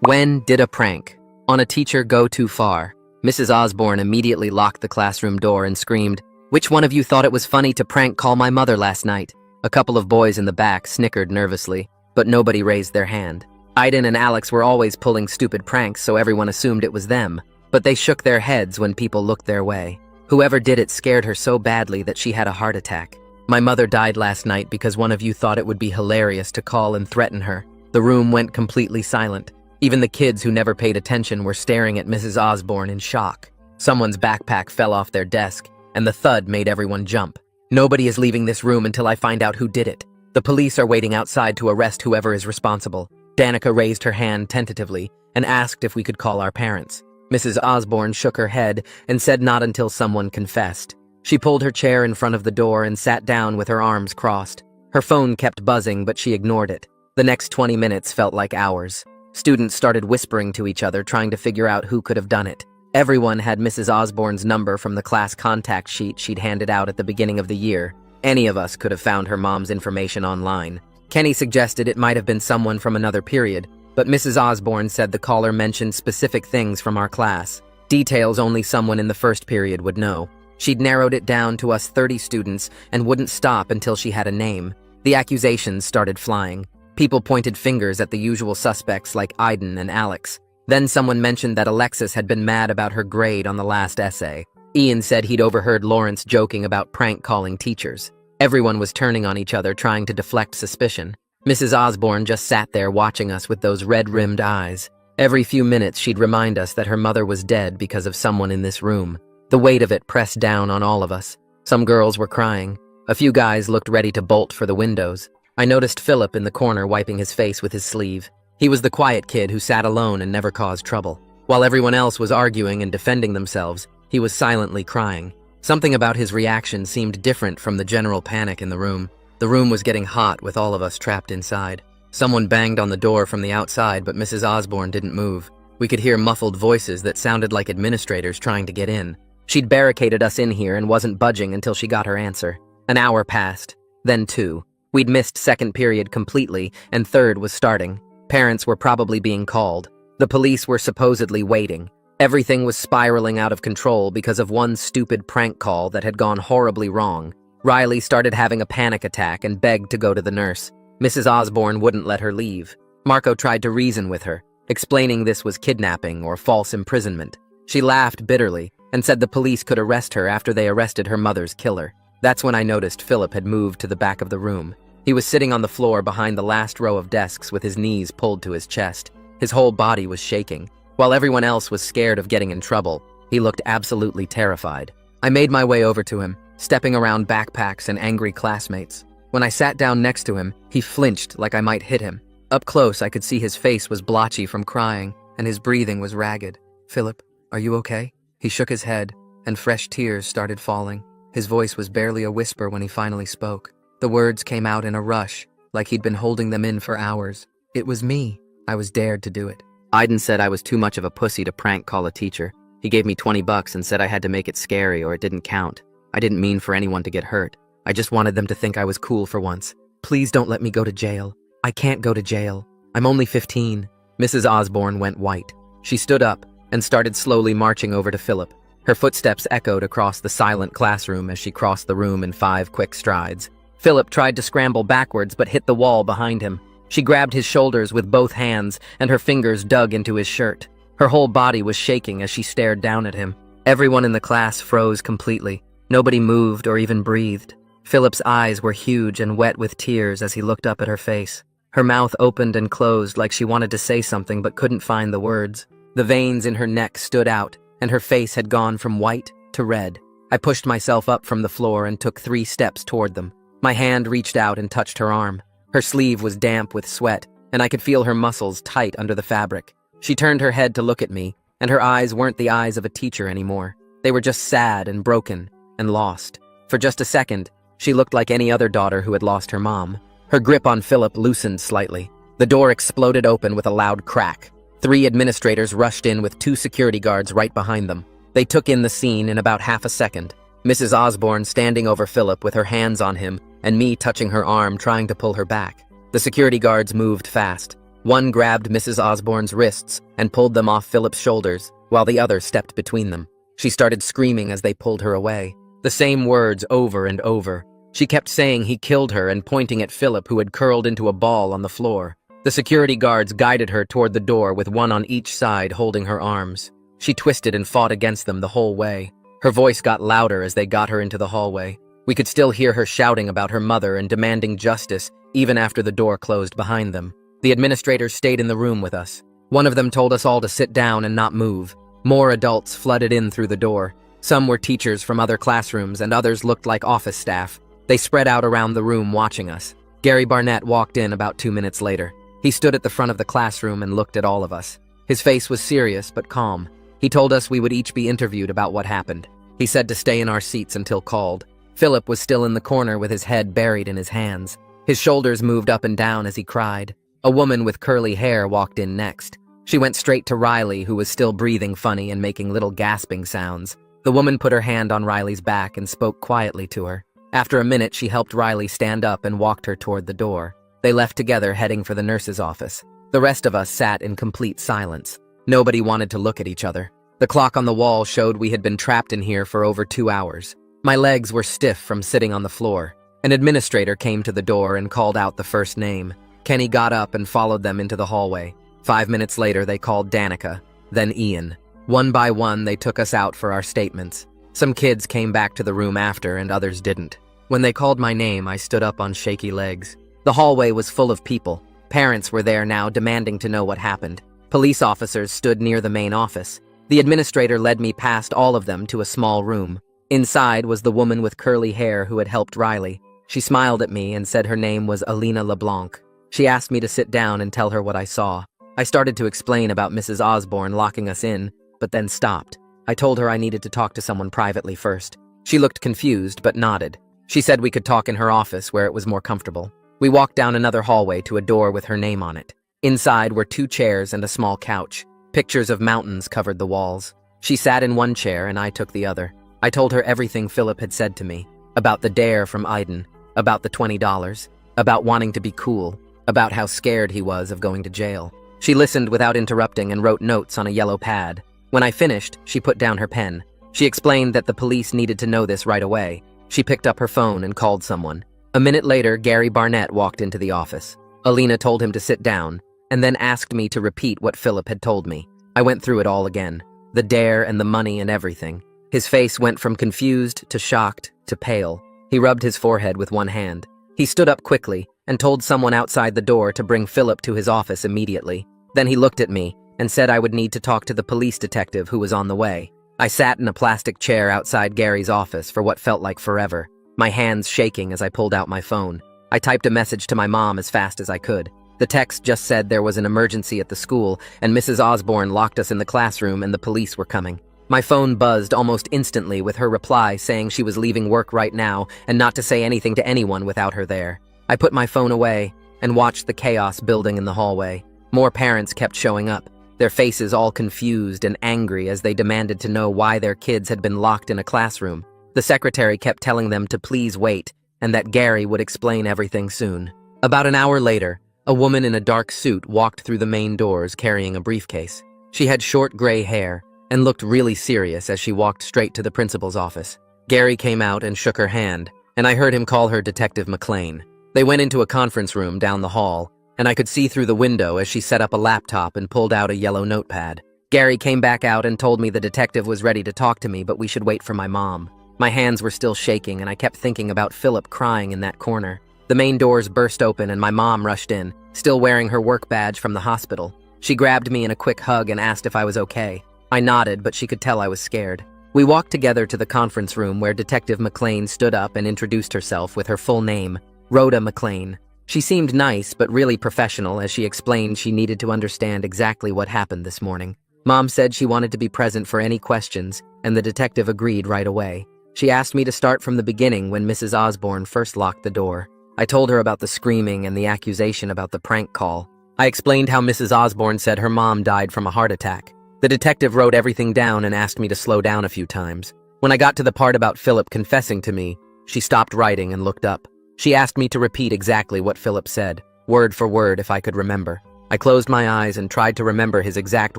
When did a prank on a teacher go too far? Mrs. Osborne immediately locked the classroom door and screamed, "Which one of you thought it was funny to prank call my mother last night?" A couple of boys in the back snickered nervously, but nobody raised their hand. Aiden and Alex were always pulling stupid pranks, so everyone assumed it was them, but they shook their heads when people looked their way. Whoever did it scared her so badly that she had a heart attack. "My mother died last night because one of you thought it would be hilarious to call and threaten her." The room went completely silent. Even the kids who never paid attention were staring at Mrs. Osborne in shock. Someone's backpack fell off their desk, and the thud made everyone jump. "Nobody is leaving this room until I find out who did it. The police are waiting outside to arrest whoever is responsible." Danica raised her hand tentatively and asked if we could call our parents. Mrs. Osborne shook her head and said not until someone confessed. She pulled her chair in front of the door and sat down with her arms crossed. Her phone kept buzzing, but she ignored it. The next 20 minutes felt like hours. Students started whispering to each other, trying to figure out who could have done it. Everyone had Mrs. Osborne's number from the class contact sheet she'd handed out at the beginning of the year. Any of us could have found her mom's information online. Kenny suggested it might have been someone from another period, but Mrs. Osborne said the caller mentioned specific things from our class, details only someone in the first period would know. She'd narrowed it down to us 30 students and wouldn't stop until she had a name. The accusations started flying. People pointed fingers at the usual suspects like Aiden and Alex. Then someone mentioned that Alexis had been mad about her grade on the last essay. Ian said he'd overheard Lawrence joking about prank calling teachers. Everyone was turning on each other, trying to deflect suspicion. Mrs. Osborne just sat there watching us with those red-rimmed eyes. Every few minutes she'd remind us that her mother was dead because of someone in this room. The weight of it pressed down on all of us. Some girls were crying. A few guys looked ready to bolt for the windows. I noticed Philip in the corner wiping his face with his sleeve. He was the quiet kid who sat alone and never caused trouble. While everyone else was arguing and defending themselves, he was silently crying. Something about his reaction seemed different from the general panic in the room. The room was getting hot with all of us trapped inside. Someone banged on the door from the outside, but Mrs. Osborne didn't move. We could hear muffled voices that sounded like administrators trying to get in. She'd barricaded us in here and wasn't budging until she got her answer. An hour passed, then 2. We'd missed second period completely, and third was starting. Parents were probably being called. The police were supposedly waiting. Everything was spiraling out of control because of one stupid prank call that had gone horribly wrong. Riley started having a panic attack and begged to go to the nurse. Mrs. Osborne wouldn't let her leave. Marco tried to reason with her, explaining this was kidnapping or false imprisonment. She laughed bitterly and said the police could arrest her after they arrested her mother's killer. That's when I noticed Philip had moved to the back of the room. He was sitting on the floor behind the last row of desks with his knees pulled to his chest. His whole body was shaking. While everyone else was scared of getting in trouble, he looked absolutely terrified. I made my way over to him, stepping around backpacks and angry classmates. When I sat down next to him, he flinched like I might hit him. Up close, I could see his face was blotchy from crying, and his breathing was ragged. "Philip, are you okay?" He shook his head, and fresh tears started falling. His voice was barely a whisper when he finally spoke. The words came out in a rush, like he'd been holding them in for hours. "It was me. I was dared to do it." Aiden said I was too much of a pussy to prank call a teacher. He gave me $20 and said I had to make it scary or it didn't count. I didn't mean for anyone to get hurt. I just wanted them to think I was cool for once. "Please don't let me go to jail. I can't go to jail. I'm only 15. Mrs. Osborne went white. She stood up and started slowly marching over to Philip. Her footsteps echoed across the silent classroom as she crossed the room in 5 quick strides. Philip tried to scramble backwards but hit the wall behind him. She grabbed his shoulders with both hands and her fingers dug into his shirt. Her whole body was shaking as she stared down at him. Everyone in the class froze completely. Nobody moved or even breathed. Philip's eyes were huge and wet with tears as he looked up at her face. Her mouth opened and closed like she wanted to say something but couldn't find the words. The veins in her neck stood out, and her face had gone from white to red. I pushed myself up from the floor and took 3 steps toward them. My hand reached out and touched her arm. Her sleeve was damp with sweat, and I could feel her muscles tight under the fabric. She turned her head to look at me, and her eyes weren't the eyes of a teacher anymore. They were just sad and broken and lost. For just a second, she looked like any other daughter who had lost her mom. Her grip on Philip loosened slightly. The door exploded open with a loud crack. 3 administrators rushed in with 2 security guards right behind them. They took in the scene in about half a second. Mrs. Osborne standing over Philip with her hands on him, and me touching her arm trying to pull her back. The security guards moved fast. One grabbed Mrs. Osborne's wrists and pulled them off Philip's shoulders, while the other stepped between them. She started screaming as they pulled her away. The same words over and over. She kept saying he killed her and pointing at Philip, who had curled into a ball on the floor. The security guards guided her toward the door with one on each side holding her arms. She twisted and fought against them the whole way. Her voice got louder as they got her into the hallway. We could still hear her shouting about her mother and demanding justice even after the door closed behind them. The administrators stayed in the room with us. One of them told us all to sit down and not move. More adults flooded in through the door. Some were teachers from other classrooms and others looked like office staff. They spread out around the room watching us. Gary Barnett walked in about 2 minutes later. He stood at the front of the classroom and looked at all of us. His face was serious but calm. He told us we would each be interviewed about what happened. He said to stay in our seats until called. Philip was still in the corner with his head buried in his hands. His shoulders moved up and down as he cried. A woman with curly hair walked in next. She went straight to Riley, who was still breathing funny and making little gasping sounds. The woman put her hand on Riley's back and spoke quietly to her. After a minute, she helped Riley stand up and walked her toward the door. They left together, heading for the nurse's office. The rest of us sat in complete silence. Nobody wanted to look at each other. The clock on the wall showed we had been trapped in here for over 2 hours. My legs were stiff from sitting on the floor. An administrator came to the door and called out the first name. Kenny got up and followed them into the hallway. 5 minutes later, they called Danica, then Ian. One by one, they took us out for our statements. Some kids came back to the room after, and others didn't. When they called my name, I stood up on shaky legs. The hallway was full of people. Parents were there now, demanding to know what happened. Police officers stood near the main office. The administrator led me past all of them to a small room. Inside was the woman with curly hair who had helped Riley. She smiled at me and said her name was Alina LeBlanc. She asked me to sit down and tell her what I saw. I started to explain about Mrs. Osborne locking us in, but then stopped. I told her I needed to talk to someone privately first. She looked confused, but nodded. She said we could talk in her office where it was more comfortable. We walked down another hallway to a door with her name on it. Inside were 2 chairs and a small couch. Pictures of mountains covered the walls. She sat in one chair and I took the other. I told her everything Philip had said to me. About the dare from Iden. About the $20. About wanting to be cool. About how scared he was of going to jail. She listened without interrupting and wrote notes on a yellow pad. When I finished, she put down her pen. She explained that the police needed to know this right away. She picked up her phone and called someone. A minute later, Gary Barnett walked into the office. Alina told him to sit down, and then asked me to repeat what Philip had told me. I went through it all again. The dare and the money and everything. His face went from confused to shocked to pale. He rubbed his forehead with one hand. He stood up quickly and told someone outside the door to bring Philip to his office immediately. Then he looked at me and said I would need to talk to the police detective who was on the way. I sat in a plastic chair outside Gary's office for what felt like forever, my hands shaking as I pulled out my phone. I typed a message to my mom as fast as I could. The text just said there was an emergency at the school and Mrs. Osborne locked us in the classroom and the police were coming. My phone buzzed almost instantly with her reply saying she was leaving work right now and not to say anything to anyone without her there. I put my phone away and watched the chaos building in the hallway. More parents kept showing up, their faces all confused and angry as they demanded to know why their kids had been locked in a classroom. The secretary kept telling them to please wait and that Gary would explain everything soon. About an hour later, a woman in a dark suit walked through the main doors carrying a briefcase. She had short gray hair and looked really serious as she walked straight to the principal's office. Gary came out and shook her hand, and I heard him call her Detective McLean. They went into a conference room down the hall, and I could see through the window as she set up a laptop and pulled out a yellow notepad. Gary came back out and told me the detective was ready to talk to me, but we should wait for my mom. My hands were still shaking, and I kept thinking about Philip crying in that corner. The main doors burst open and my mom rushed in, still wearing her work badge from the hospital. She grabbed me in a quick hug and asked if I was okay. I nodded, but she could tell I was scared. We walked together to the conference room where Detective McLean stood up and introduced herself with her full name, Rhoda McLean. She seemed nice but really professional as she explained she needed to understand exactly what happened this morning. Mom said she wanted to be present for any questions, and the detective agreed right away. She asked me to start from the beginning when Mrs. Osborne first locked the door. I told her about the screaming and the accusation about the prank call. I explained how Mrs. Osborne said her mom died from a heart attack. The detective wrote everything down and asked me to slow down a few times. When I got to the part about Philip confessing to me, she stopped writing and looked up. She asked me to repeat exactly what Philip said, word for word if I could remember. I closed my eyes and tried to remember his exact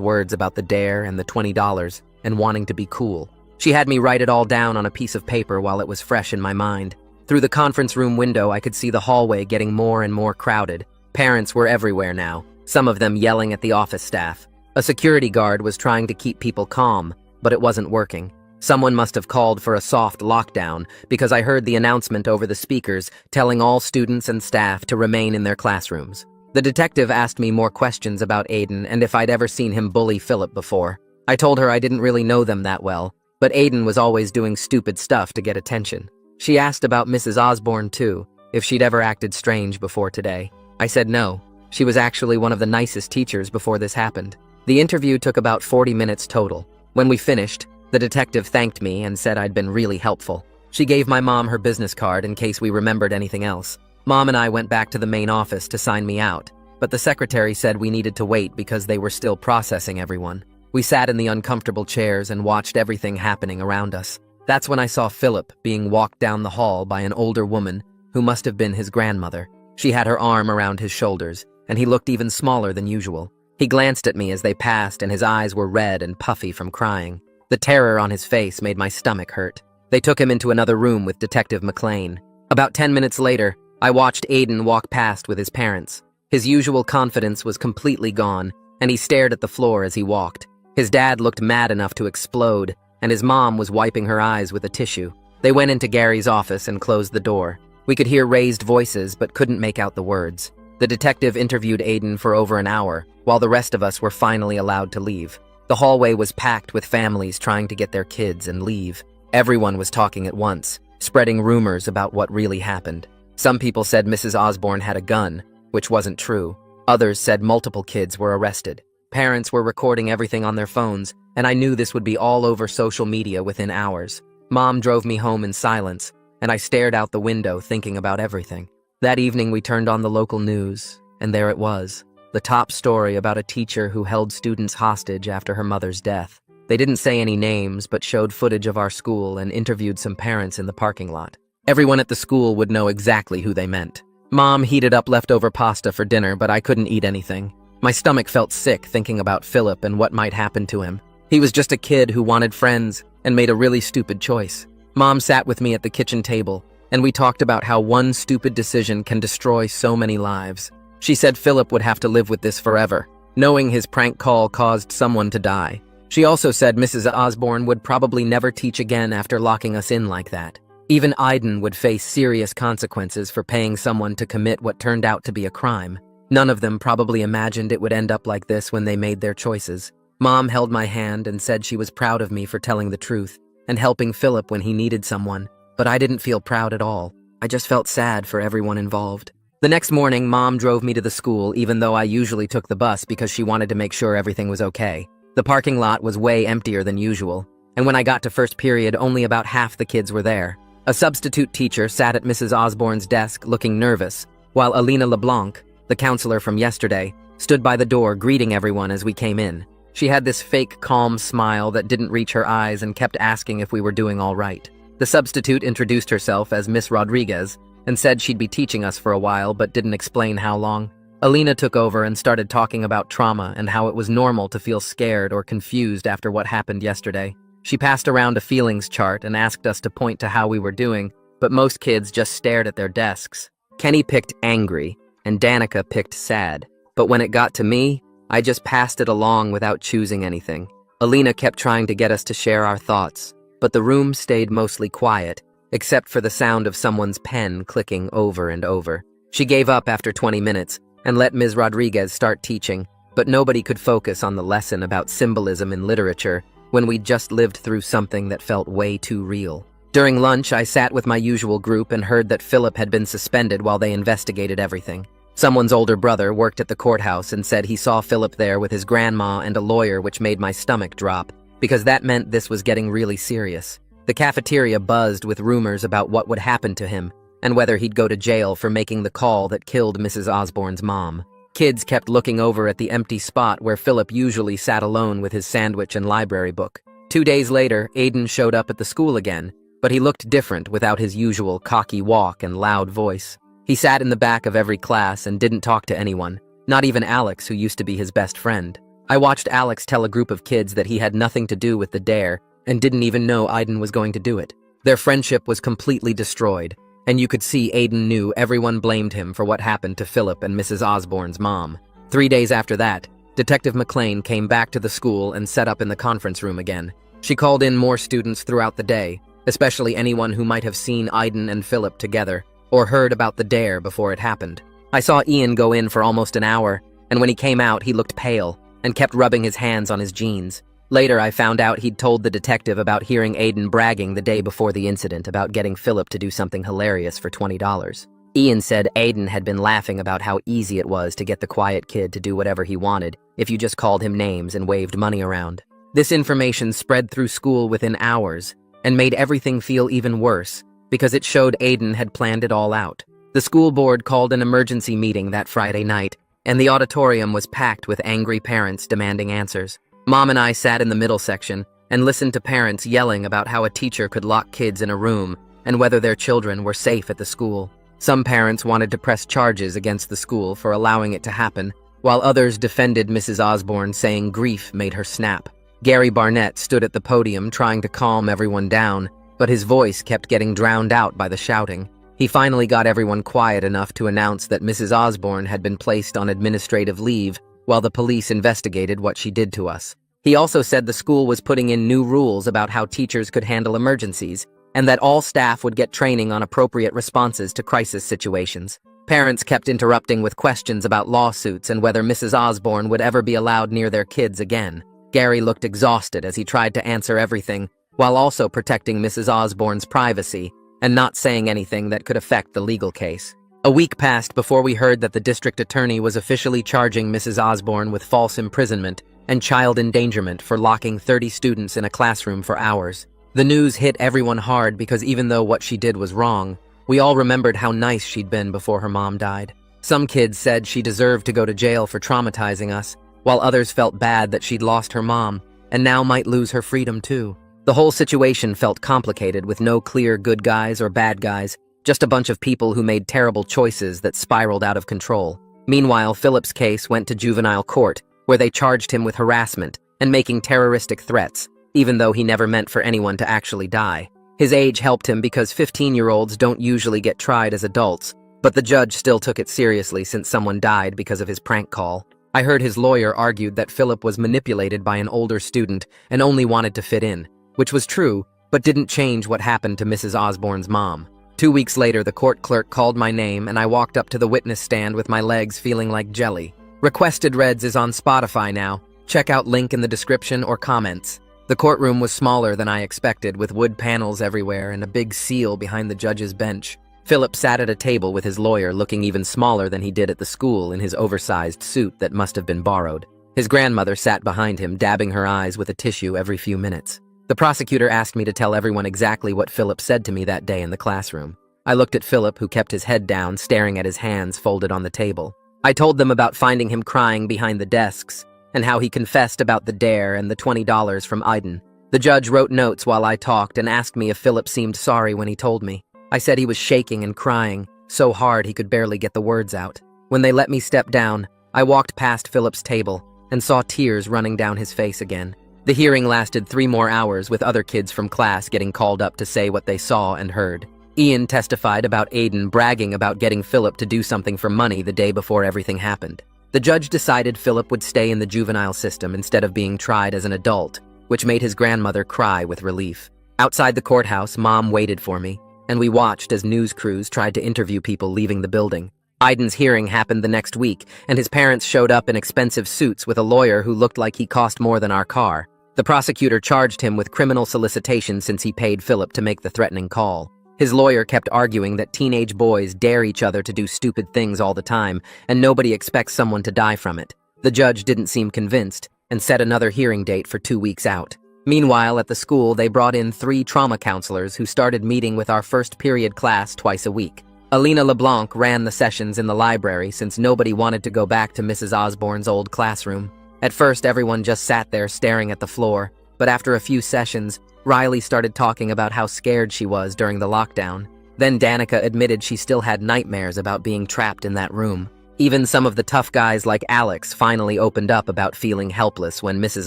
words about the dare and the $20 and wanting to be cool. She had me write it all down on a piece of paper while it was fresh in my mind. Through the conference room window, I could see the hallway getting more and more crowded. Parents were everywhere now, some of them yelling at the office staff. A security guard was trying to keep people calm, but it wasn't working. Someone must have called for a soft lockdown because I heard the announcement over the speakers telling all students and staff to remain in their classrooms. The detective asked me more questions about Aiden and if I'd ever seen him bully Philip before. I told her I didn't really know them that well, but Aiden was always doing stupid stuff to get attention. She asked about Mrs. Osborne too, if she'd ever acted strange before today. I said no. She was actually one of the nicest teachers before this happened. The interview took about 40 minutes total. When we finished, the detective thanked me and said I'd been really helpful. She gave my mom her business card in case we remembered anything else. Mom and I went back to the main office to sign me out, but the secretary said we needed to wait because they were still processing everyone. We sat in the uncomfortable chairs and watched everything happening around us. That's when I saw Philip being walked down the hall by an older woman who must have been his grandmother. She had her arm around his shoulders, and he looked even smaller than usual. He glanced at me as they passed, and his eyes were red and puffy from crying. The terror on his face made my stomach hurt. They took him into another room with Detective McLean. About 10 minutes later, I watched Aiden walk past with his parents. His usual confidence was completely gone, and he stared at the floor as he walked. His dad looked mad enough to explode, and his mom was wiping her eyes with a tissue. They went into Gary's office and closed the door. We could hear raised voices but couldn't make out the words. The detective interviewed Aiden for over an hour, while the rest of us were finally allowed to leave. The hallway was packed with families trying to get their kids and leave. Everyone was talking at once, spreading rumors about what really happened. Some people said Mrs. Osborne had a gun, which wasn't true. Others said multiple kids were arrested. Parents were recording everything on their phones, and I knew this would be all over social media within hours. Mom drove me home in silence, and I stared out the window thinking about everything. That evening we turned on the local news, and there it was. The top story about a teacher who held students hostage after her mother's death. They didn't say any names, but showed footage of our school and interviewed some parents in the parking lot. Everyone at the school would know exactly who they meant. Mom heated up leftover pasta for dinner, but I couldn't eat anything. My stomach felt sick thinking about Philip and what might happen to him. He was just a kid who wanted friends and made a really stupid choice. Mom sat with me at the kitchen table, and we talked about how one stupid decision can destroy so many lives. She said Philip would have to live with this forever, knowing his prank call caused someone to die. She also said Mrs. Osborne would probably never teach again after locking us in like that. Even Aiden would face serious consequences for paying someone to commit what turned out to be a crime. None of them probably imagined it would end up like this when they made their choices. Mom held my hand and said she was proud of me for telling the truth and helping Philip when he needed someone, but I didn't feel proud at all. I just felt sad for everyone involved. The next morning, Mom drove me to the school even though I usually took the bus because she wanted to make sure everything was okay. The parking lot was way emptier than usual, and when I got to first period, only about half the kids were there. A substitute teacher sat at Mrs. Osborne's desk looking nervous, while Alina LeBlanc, the counselor from yesterday, stood by the door greeting everyone as we came in. She had this fake calm smile that didn't reach her eyes and kept asking if we were doing all right. The substitute introduced herself as Miss Rodriguez and said she'd be teaching us for a while but didn't explain how long. Alina took over and started talking about trauma and how it was normal to feel scared or confused after what happened yesterday. She passed around a feelings chart and asked us to point to how we were doing, but most kids just stared at their desks. Kenny picked angry, and Danica picked sad. But when it got to me, I just passed it along without choosing anything. Alina kept trying to get us to share our thoughts, but the room stayed mostly quiet, except for the sound of someone's pen clicking over and over. She gave up after 20 minutes and let Ms. Rodriguez start teaching, but nobody could focus on the lesson about symbolism in literature when we'd just lived through something that felt way too real. During lunch, I sat with my usual group and heard that Philip had been suspended while they investigated everything. Someone's older brother worked at the courthouse and said he saw Philip there with his grandma and a lawyer, which made my stomach drop, because that meant this was getting really serious. The cafeteria buzzed with rumors about what would happen to him and whether he'd go to jail for making the call that killed Mrs. Osborne's mom. Kids kept looking over at the empty spot where Philip usually sat alone with his sandwich and library book. 2 days later, Aiden showed up at the school again, but he looked different without his usual cocky walk and loud voice. He sat in the back of every class and didn't talk to anyone, Not even Alex, who used to be his best friend. I watched Alex tell a group of kids that he had nothing to do with the dare and didn't even know Aiden was going to do it. Their friendship was completely destroyed, and you could see Aiden knew everyone blamed him for what happened to Philip and Mrs. Osborne's mom. 3 days after that, Detective McLean came back to the school and set up in the conference room again. She called in more students throughout the day, especially anyone who might have seen Aiden and Philip together or heard about the dare before it happened. I saw Ian go in for almost an hour, and when he came out, he looked pale and kept rubbing his hands on his jeans. Later, I found out he'd told the detective about hearing Aiden bragging the day before the incident about getting Philip to do something hilarious for $20. Ian said Aiden had been laughing about how easy it was to get the quiet kid to do whatever he wanted if you just called him names and waved money around. This information spread through school within hours and made everything feel even worse because it showed Aiden had planned it all out. The school board called an emergency meeting that Friday night, and the auditorium was packed with angry parents demanding answers. Mom and I sat in the middle section and listened to parents yelling about how a teacher could lock kids in a room and whether their children were safe at the school. Some parents wanted to press charges against the school for allowing it to happen, while others defended Mrs. Osborne, saying grief made her snap. Gary Barnett stood at the podium trying to calm everyone down, but his voice kept getting drowned out by the shouting. He finally got everyone quiet enough to announce that Mrs. Osborne had been placed on administrative leave while the police investigated what she did to us. He also said the school was putting in new rules about how teachers could handle emergencies, and that all staff would get training on appropriate responses to crisis situations. Parents kept interrupting with questions about lawsuits and whether Mrs. Osborne would ever be allowed near their kids again. Gary looked exhausted as he tried to answer everything, while also protecting Mrs. Osborne's privacy and not saying anything that could affect the legal case. A week passed before we heard that the district attorney was officially charging Mrs. Osborne with false imprisonment and child endangerment for locking 30 students in a classroom for hours. The news hit everyone hard because even though what she did was wrong, we all remembered how nice she'd been before her mom died. Some kids said she deserved to go to jail for traumatizing us, while others felt bad that she'd lost her mom and now might lose her freedom too. The whole situation felt complicated with no clear good guys or bad guys, just a bunch of people who made terrible choices that spiraled out of control. Meanwhile, Philip's case went to juvenile court, where they charged him with harassment and making terroristic threats, even though he never meant for anyone to actually die. His age helped him because 15-year-olds don't usually get tried as adults, but the judge still took it seriously since someone died because of his prank call. I heard his lawyer argued that Philip was manipulated by an older student and only wanted to fit in, which was true, but didn't change what happened to Mrs. Osborne's mom. 2 weeks later, the court clerk called my name and I walked up to the witness stand with my legs feeling like jelly. Requested Reds is on Spotify now. Check out link in the description or comments. The courtroom was smaller than I expected, with wood panels everywhere and a big seal behind the judge's bench. Philip sat at a table with his lawyer, looking even smaller than he did at the school in his oversized suit that must have been borrowed. His grandmother sat behind him, dabbing her eyes with a tissue every few minutes. The prosecutor asked me to tell everyone exactly what Philip said to me that day in the classroom. I looked at Philip, who kept his head down, staring at his hands folded on the table. I told them about finding him crying behind the desks, and how he confessed about the dare and the $20 from Aiden. The judge wrote notes while I talked and asked me if Philip seemed sorry when he told me. I said he was shaking and crying, so hard he could barely get the words out. When they let me step down, I walked past Philip's table and saw tears running down his face again. The hearing lasted 3 more hours, with other kids from class getting called up to say what they saw and heard. Ian testified about Aiden bragging about getting Philip to do something for money the day before everything happened. The judge decided Philip would stay in the juvenile system instead of being tried as an adult, which made his grandmother cry with relief. Outside the courthouse, Mom waited for me, and we watched as news crews tried to interview people leaving the building. Aiden's hearing happened the next week, and his parents showed up in expensive suits with a lawyer who looked like he cost more than our car. The prosecutor charged him with criminal solicitation since he paid Philip to make the threatening call. His lawyer kept arguing that teenage boys dare each other to do stupid things all the time, and nobody expects someone to die from it. The judge didn't seem convinced, and set another hearing date for 2 weeks out. Meanwhile, at the school, they brought in 3 trauma counselors who started meeting with our first period class twice a week. Alina LeBlanc ran the sessions in the library since nobody wanted to go back to Mrs. Osborne's old classroom. At first, everyone just sat there staring at the floor, but after a few sessions, Riley started talking about how scared she was during the lockdown. Then Danica admitted she still had nightmares about being trapped in that room. Even some of the tough guys like Alex finally opened up about feeling helpless when Mrs.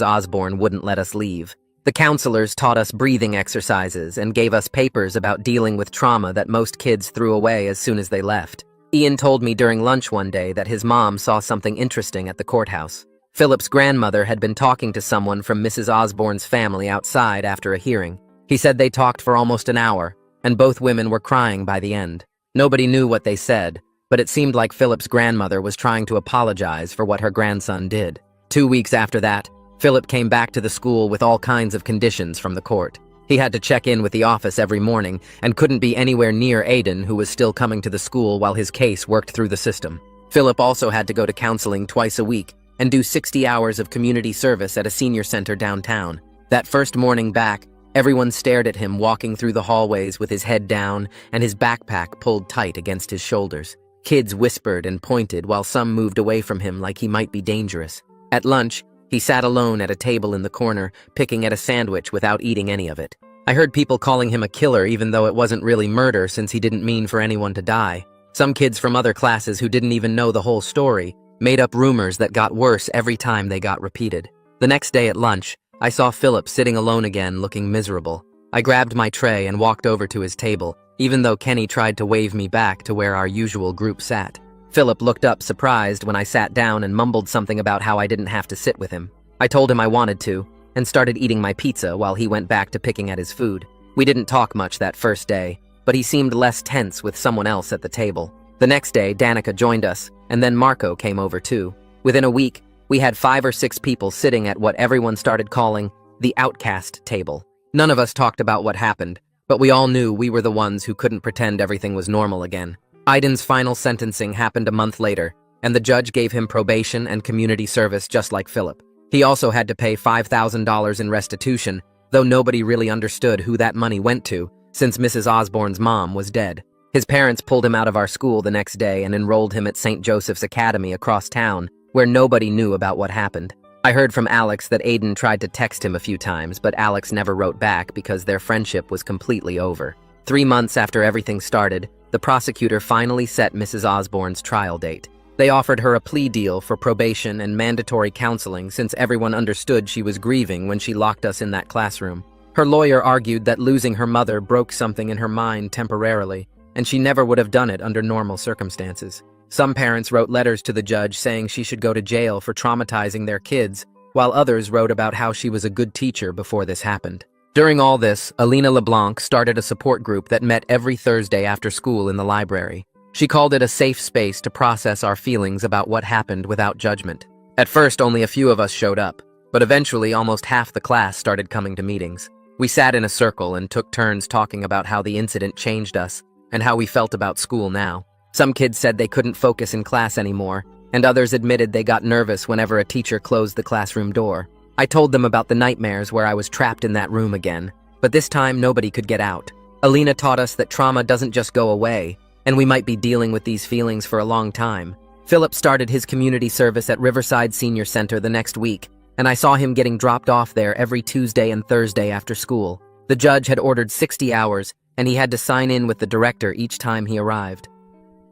Osborne wouldn't let us leave. The counselors taught us breathing exercises and gave us papers about dealing with trauma that most kids threw away as soon as they left. Ian told me during lunch one day that his mom saw something interesting at the courthouse. Philip's grandmother had been talking to someone from Mrs. Osborne's family outside after a hearing. He said they talked for almost an hour, and both women were crying by the end. Nobody knew what they said, but it seemed like Philip's grandmother was trying to apologize for what her grandson did. 2 weeks after that, Philip came back to the school with all kinds of conditions from the court. He had to check in with the office every morning and couldn't be anywhere near Aiden, who was still coming to the school while his case worked through the system. Philip also had to go to counseling twice a week and do 60 hours of community service at a senior center downtown. That first morning back, everyone stared at him walking through the hallways with his head down and his backpack pulled tight against his shoulders. Kids whispered and pointed while some moved away from him like he might be dangerous. At lunch, he sat alone at a table in the corner, picking at a sandwich without eating any of it. I heard people calling him a killer even though it wasn't really murder since he didn't mean for anyone to die. Some kids from other classes who didn't even know the whole story made up rumors that got worse every time they got repeated. The next day at lunch, I saw Philip sitting alone again, looking miserable. I grabbed my tray and walked over to his table, even though Kenny tried to wave me back to where our usual group sat. Philip looked up surprised when I sat down and mumbled something about how I didn't have to sit with him. I told him I wanted to, and started eating my pizza while he went back to picking at his food. We didn't talk much that first day, but he seemed less tense with someone else at the table. The next day, Danica joined us, and then Marco came over too. Within a week, we had 5 or 6 people sitting at what everyone started calling the outcast table. None of us talked about what happened, but we all knew we were the ones who couldn't pretend everything was normal again. Aiden's final sentencing happened a month later, and the judge gave him probation and community service just like Philip. He also had to pay $5,000 in restitution, though nobody really understood who that money went to, since Mrs. Osborne's mom was dead. His parents pulled him out of our school the next day and enrolled him at St. Joseph's Academy across town, where nobody knew about what happened. I heard from Alex that Aiden tried to text him a few times, but Alex never wrote back because their friendship was completely over. 3 months after everything started, the prosecutor finally set Mrs. Osborne's trial date. They offered her a plea deal for probation and mandatory counseling since everyone understood she was grieving when she locked us in that classroom. Her lawyer argued that losing her mother broke something in her mind temporarily, and she never would have done it under normal circumstances. Some parents wrote letters to the judge saying she should go to jail for traumatizing their kids, while others wrote about how she was a good teacher before this happened. During all this, Alina LeBlanc started a support group that met every Thursday after school in the library. She called it a safe space to process our feelings about what happened without judgment. At first, only a few of us showed up, but eventually almost half the class started coming to meetings. We sat in a circle and took turns talking about how the incident changed us and how we felt about school now. Some kids said they couldn't focus in class anymore, and others admitted they got nervous whenever a teacher closed the classroom door. I told them about the nightmares where I was trapped in that room again, but this time nobody could get out. Alina taught us that trauma doesn't just go away, and we might be dealing with these feelings for a long time. Philip started his community service at Riverside Senior Center the next week, and I saw him getting dropped off there every Tuesday and Thursday after school. The judge had ordered 60 hours, and he had to sign in with the director each time he arrived.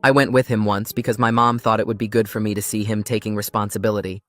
I went with him once because my mom thought it would be good for me to see him taking responsibility.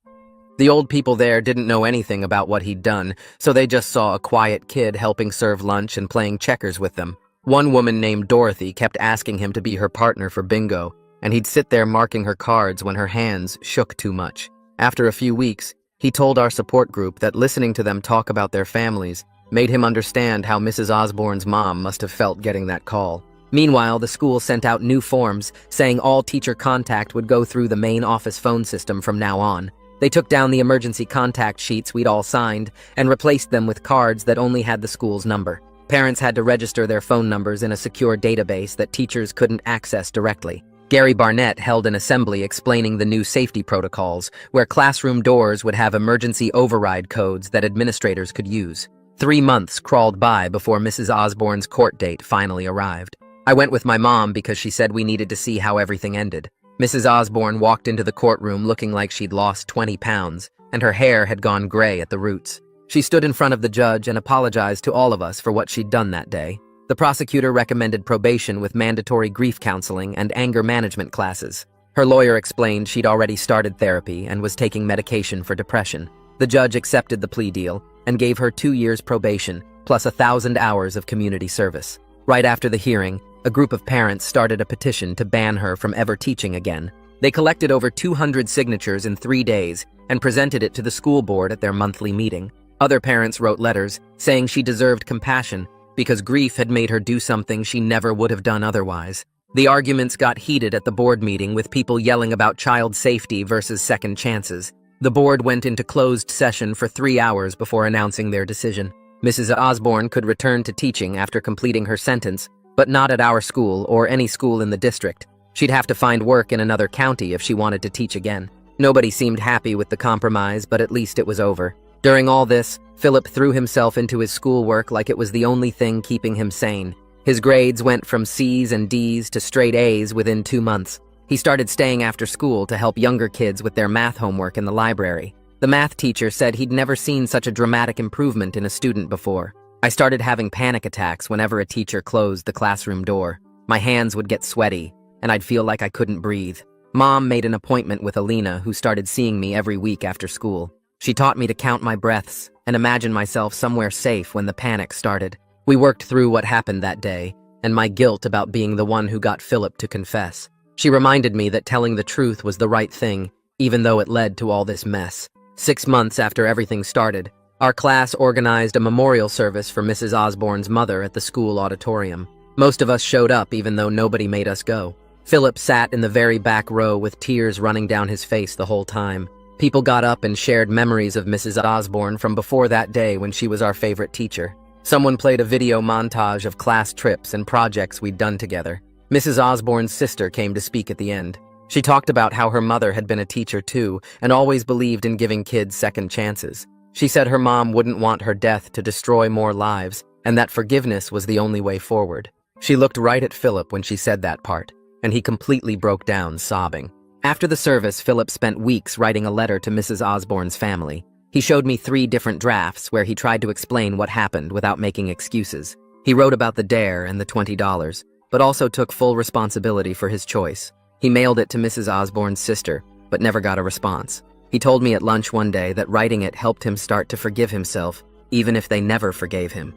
The old people there didn't know anything about what he'd done, so they just saw a quiet kid helping serve lunch and playing checkers with them. One woman named Dorothy kept asking him to be her partner for bingo, and he'd sit there marking her cards when her hands shook too much. After a few weeks, he told our support group that listening to them talk about their families made him understand how Mrs. Osborne's mom must have felt getting that call. Meanwhile, the school sent out new forms saying all teacher contact would go through the main office phone system from now on. They took down the emergency contact sheets we'd all signed and replaced them with cards that only had the school's number. Parents had to register their phone numbers in a secure database that teachers couldn't access directly. Gary Barnett held an assembly explaining the new safety protocols, where classroom doors would have emergency override codes that administrators could use. 3 months crawled by before Mrs. Osborne's court date finally arrived. I went with my mom because she said we needed to see how everything ended. Mrs. Osborne walked into the courtroom looking like she'd lost 20 pounds, and her hair had gone gray at the roots. She stood in front of the judge and apologized to all of us for what she'd done that day. The prosecutor recommended probation with mandatory grief counseling and anger management classes. Her lawyer explained she'd already started therapy and was taking medication for depression. The judge accepted the plea deal and gave her 2 years probation, plus 1,000 hours of community service. Right after the hearing, a group of parents started a petition to ban her from ever teaching again. They collected over 200 signatures in 3 days and presented it to the school board at their monthly meeting. Other parents wrote letters saying she deserved compassion because grief had made her do something she never would have done otherwise. The arguments got heated at the board meeting, with people yelling about child safety versus second chances. The board went into closed session for 3 hours before announcing their decision. Mrs. Osborne could return to teaching after completing her sentence, but not at our school or any school in the district. She'd have to find work in another county if she wanted to teach again. Nobody seemed happy with the compromise, but at least it was over. During all this, Philip threw himself into his schoolwork like it was the only thing keeping him sane. His grades went from C's and D's to straight A's within 2 months. He started staying after school to help younger kids with their math homework in the library. The math teacher said he'd never seen such a dramatic improvement in a student before. I started having panic attacks whenever a teacher closed the classroom door. My hands would get sweaty, and I'd feel like I couldn't breathe. Mom made an appointment with Alina, who started seeing me every week after school. She taught me to count my breaths and imagine myself somewhere safe when the panic started. We worked through what happened that day, and my guilt about being the one who got Philip to confess. She reminded me that telling the truth was the right thing, even though it led to all this mess. 6 months after everything started, our class organized a memorial service for Mrs. Osborne's mother at the school auditorium. Most of us showed up even though nobody made us go. Philip sat in the very back row with tears running down his face the whole time. People got up and shared memories of Mrs. Osborne from before that day when she was our favorite teacher. Someone played a video montage of class trips and projects we'd done together. Mrs. Osborne's sister came to speak at the end. She talked about how her mother had been a teacher too and always believed in giving kids second chances. She said her mom wouldn't want her death to destroy more lives and that forgiveness was the only way forward. She looked right at Philip when she said that part, and he completely broke down, sobbing. After the service, Philip spent weeks writing a letter to Mrs. Osborne's family. He showed me 3 different drafts where he tried to explain what happened without making excuses. He wrote about the dare and the $20, but also took full responsibility for his choice. He mailed it to Mrs. Osborne's sister, but never got a response. He told me at lunch one day that writing it helped him start to forgive himself, even if they never forgave him.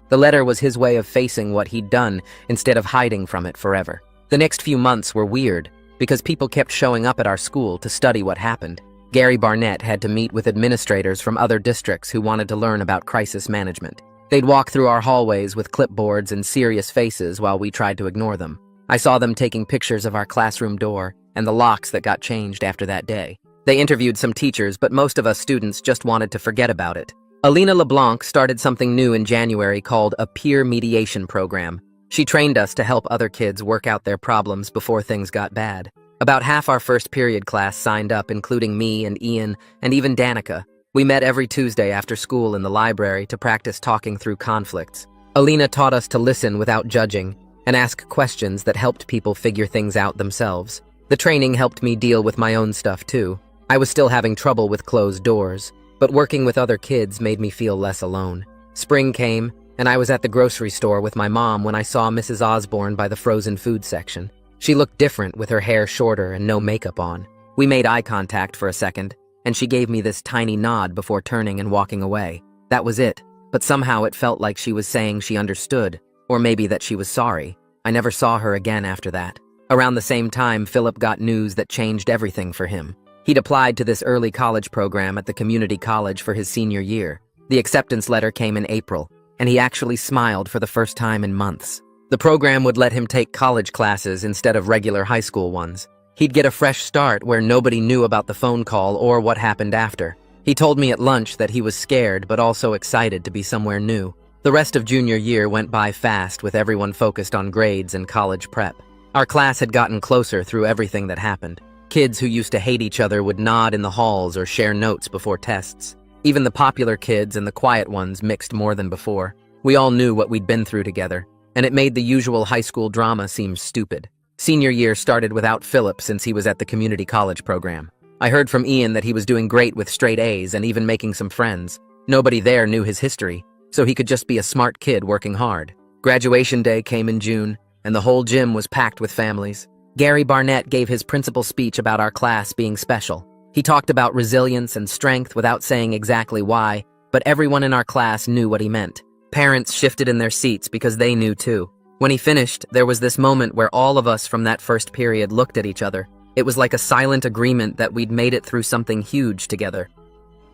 The letter was his way of facing what he'd done instead of hiding from it forever. The next few months were weird, because people kept showing up at our school to study what happened. Gary Barnett had to meet with administrators from other districts who wanted to learn about crisis management. They'd walk through our hallways with clipboards and serious faces while we tried to ignore them. I saw them taking pictures of our classroom door and the locks that got changed after that day. They interviewed some teachers, but most of us students just wanted to forget about it. Alina LeBlanc started something new in January called a peer mediation program. She trained us to help other kids work out their problems before things got bad. About half our first period class signed up, including me and Ian and even Danica. We met every Tuesday after school in the library to practice talking through conflicts. Alina taught us to listen without judging and ask questions that helped people figure things out themselves. The training helped me deal with my own stuff too. I was still having trouble with closed doors, but working with other kids made me feel less alone. Spring came, and I was at the grocery store with my mom when I saw Mrs. Osborne by the frozen food section. She looked different with her hair shorter and no makeup on. We made eye contact for a second, and she gave me this tiny nod before turning and walking away. That was it, but somehow it felt like she was saying she understood, or maybe that she was sorry. I never saw her again after that. Around the same time, Philip got news that changed everything for him. He'd applied to this early college program at the community college for his senior year. The acceptance letter came in April, and he actually smiled for the first time in months. The program would let him take college classes instead of regular high school ones. He'd get a fresh start where nobody knew about the phone call or what happened after. He told me at lunch that he was scared but also excited to be somewhere new. The rest of junior year went by fast with everyone focused on grades and college prep. Our class had gotten closer through everything that happened. Kids who used to hate each other would nod in the halls or share notes before tests. Even the popular kids and the quiet ones mixed more than before. We all knew what we'd been through together, and it made the usual high school drama seem stupid. Senior year started without Philip since he was at the community college program. I heard from Ian that he was doing great with straight A's and even making some friends. Nobody there knew his history, so he could just be a smart kid working hard. Graduation day came in June, and the whole gym was packed with families. Gary Barnett gave his principal speech about our class being special. He talked about resilience and strength without saying exactly why, but everyone in our class knew what he meant. Parents shifted in their seats because they knew too. When he finished, there was this moment where all of us from that first period looked at each other. It was like a silent agreement that we'd made it through something huge together.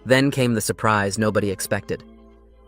Then came the surprise nobody expected.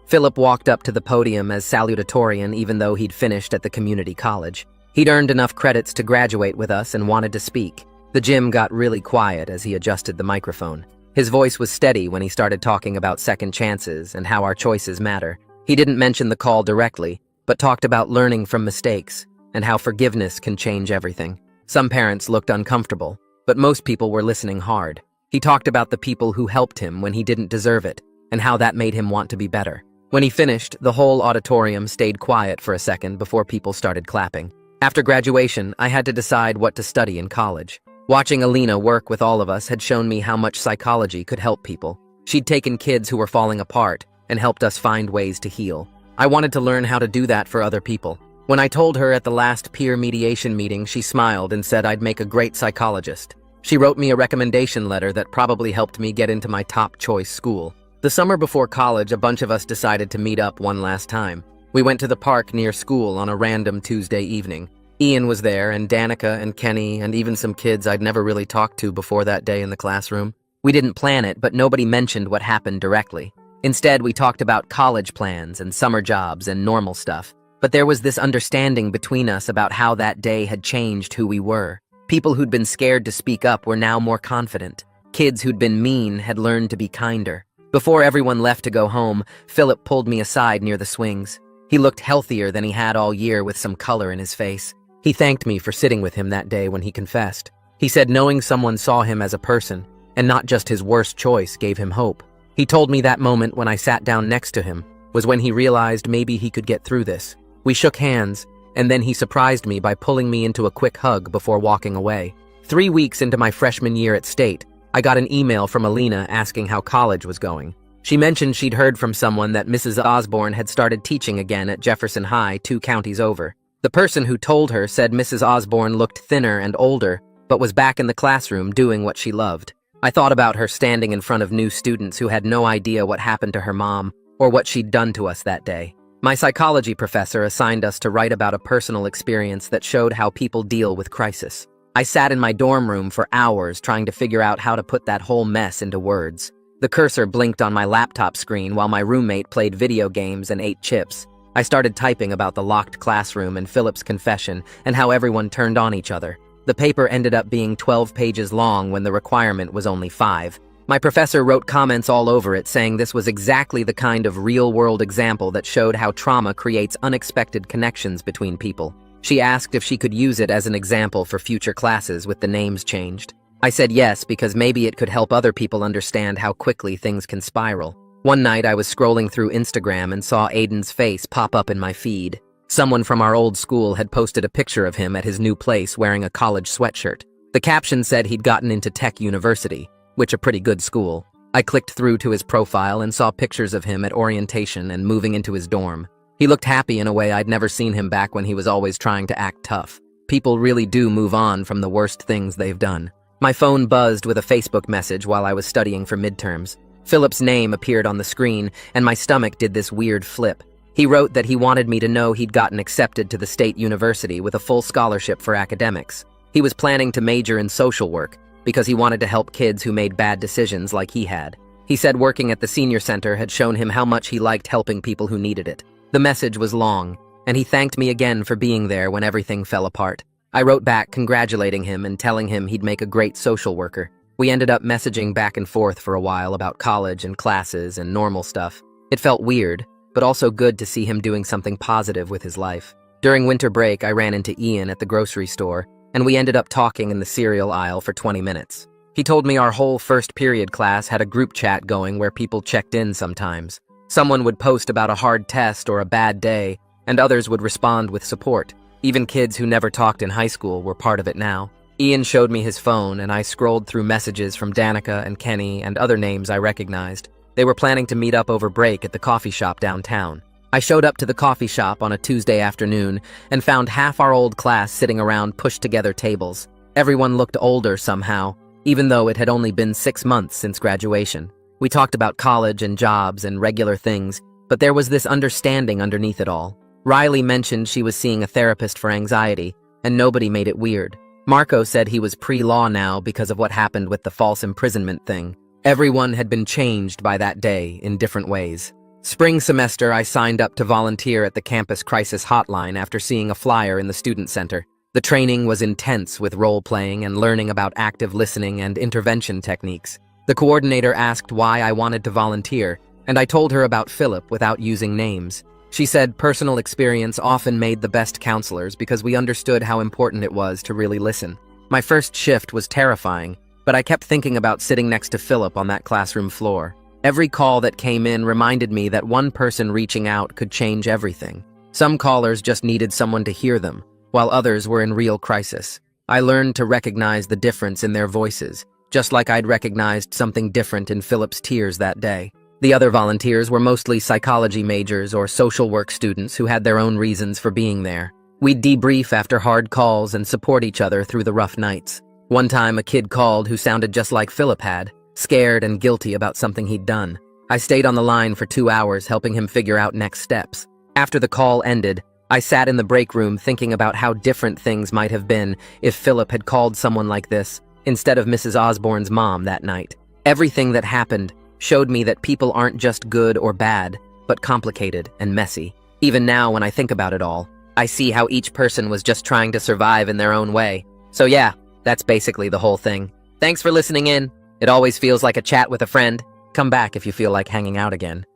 Philip walked up to the podium as salutatorian even though he'd finished at the community college. He'd earned enough credits to graduate with us and wanted to speak. The gym got really quiet as he adjusted the microphone. His voice was steady when he started talking about second chances and how our choices matter. He didn't mention the call directly, but talked about learning from mistakes and how forgiveness can change everything. Some parents looked uncomfortable, but most people were listening hard. He talked about the people who helped him when he didn't deserve it and how that made him want to be better. When he finished, the whole auditorium stayed quiet for a second before people started clapping. After graduation, I had to decide what to study in college. Watching Alina work with all of us had shown me how much psychology could help people. She'd taken kids who were falling apart and helped us find ways to heal. I wanted to learn how to do that for other people. When I told her at the last peer mediation meeting, she smiled and said I'd make a great psychologist. She wrote me a recommendation letter that probably helped me get into my top choice school. The summer before college, a bunch of us decided to meet up one last time. We went to the park near school on a random Tuesday evening. Ian was there, and Danica and Kenny, and even some kids I'd never really talked to before that day in the classroom. We didn't plan it, but nobody mentioned what happened directly. Instead, we talked about college plans and summer jobs and normal stuff. But there was this understanding between us about how that day had changed who we were. People who'd been scared to speak up were now more confident. Kids who'd been mean had learned to be kinder. Before everyone left to go home, Philip pulled me aside near the swings. He looked healthier than he had all year with some color in his face. He thanked me for sitting with him that day when he confessed. He said knowing someone saw him as a person, and not just his worst choice, gave him hope. He told me that moment when I sat down next to him was when he realized maybe he could get through this. We shook hands, and then he surprised me by pulling me into a quick hug before walking away. 3 weeks into my freshman year at State, I got an email from Alina asking how college was going. She mentioned she'd heard from someone that Mrs. Osborne had started teaching again at Jefferson High 2 counties over. The person who told her said Mrs. Osborne looked thinner and older, but was back in the classroom doing what she loved. I thought about her standing in front of new students who had no idea what happened to her mom or what she'd done to us that day. My psychology professor assigned us to write about a personal experience that showed how people deal with crisis. I sat in my dorm room for hours trying to figure out how to put that whole mess into words. The cursor blinked on my laptop screen while my roommate played video games and ate chips. I started typing about the locked classroom and Philip's confession and how everyone turned on each other. The paper ended up being 12 pages long when the requirement was only 5. My professor wrote comments all over it saying this was exactly the kind of real-world example that showed how trauma creates unexpected connections between people. She asked if she could use it as an example for future classes with the names changed. I said yes because maybe it could help other people understand how quickly things can spiral. One night I was scrolling through Instagram and saw Aiden's face pop up in my feed. Someone from our old school had posted a picture of him at his new place wearing a college sweatshirt. The caption said he'd gotten into Tech University, which a pretty good school. I clicked through to his profile and saw pictures of him at orientation and moving into his dorm. He looked happy in a way I'd never seen him back when he was always trying to act tough. People really do move on from the worst things they've done. My phone buzzed with a Facebook message while I was studying for midterms. Philip's name appeared on the screen, and my stomach did this weird flip. He wrote that he wanted me to know he'd gotten accepted to the State University with a full scholarship for academics. He was planning to major in social work because he wanted to help kids who made bad decisions like he had. He said working at the senior center had shown him how much he liked helping people who needed it. The message was long, and he thanked me again for being there when everything fell apart. I wrote back congratulating him and telling him he'd make a great social worker. We ended up messaging back and forth for a while about college and classes and normal stuff. It felt weird, but also good to see him doing something positive with his life. During winter break, I ran into Ian at the grocery store, and we ended up talking in the cereal aisle for 20 minutes. He told me our whole first period class had a group chat going where people checked in sometimes. Someone would post about a hard test or a bad day, and others would respond with support. Even kids who never talked in high school were part of it now. Ian showed me his phone, and I scrolled through messages from Danica and Kenny and other names I recognized. They were planning to meet up over break at the coffee shop downtown. I showed up to the coffee shop on a Tuesday afternoon and found half our old class sitting around pushed-together tables. Everyone looked older somehow, even though it had only been 6 months since graduation. We talked about college and jobs and regular things, but there was this understanding underneath it all. Riley mentioned she was seeing a therapist for anxiety, and nobody made it weird. Marco said he was pre-law now because of what happened with the false imprisonment thing. Everyone had been changed by that day in different ways. Spring semester, I signed up to volunteer at the campus crisis hotline after seeing a flyer in the student center. The training was intense with role-playing and learning about active listening and intervention techniques. The coordinator asked why I wanted to volunteer, and I told her about Philip without using names. She said personal experience often made the best counselors because we understood how important it was to really listen. My first shift was terrifying, but I kept thinking about sitting next to Philip on that classroom floor. Every call that came in reminded me that one person reaching out could change everything. Some callers just needed someone to hear them, while others were in real crisis. I learned to recognize the difference in their voices, just like I'd recognized something different in Philip's tears that day. The other volunteers were mostly psychology majors or social work students who had their own reasons for being there. We'd debrief after hard calls and support each other through the rough nights. One time, a kid called who sounded just like Philip had, scared and guilty about something he'd done. I stayed on the line for 2 hours helping him figure out next steps. After the call ended, I sat in the break room thinking about how different things might have been if Philip had called someone like this instead of Mrs. Osborne's mom that night. Everything that happened showed me that people aren't just good or bad, but complicated and messy. Even now, when I think about it all, I see how each person was just trying to survive in their own way. So yeah, that's basically the whole thing. Thanks for listening in. It always feels like a chat with a friend. Come back if you feel like hanging out again.